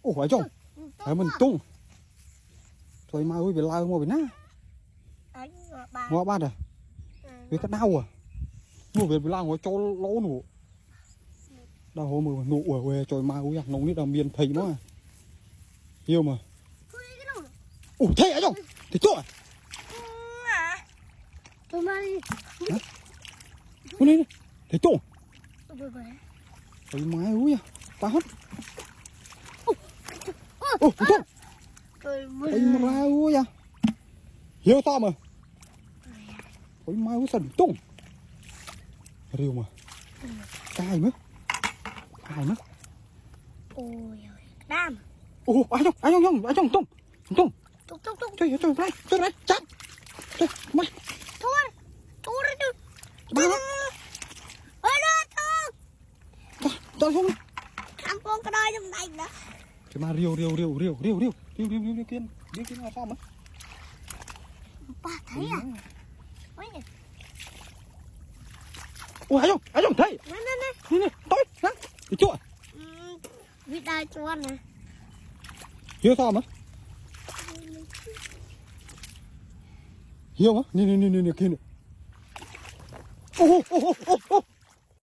ủa phải chồng phải mình tung thôi mai ơi về lao mua về ná ngõ ba à về cắt đau à mua về lao ngõ cho lỗ nụ đau hôm mà nụ ở về trời mai ơi nóng nít làm miền thầy mà yêu mà ủa thế ấy chồng thì chỗ à tôi mai đi thì chỗ trời mai ơi ta hết ủa chỗ anh ra ơi à hiểu sao mà ôi mai ơi sần tung riêu mà cay mất ôi đam ủa ai trong tung chơi đây chặt chơi mày thôi đi ba ơi cho xuống tham con cái đôi trong này đó cái mà riêu kiên là sao mà ba thấy à ủa ai trong thấy nè tôi nè cái chỗ vịt đai cho nè hiểu sao mà hiểu mà nè kia nè ô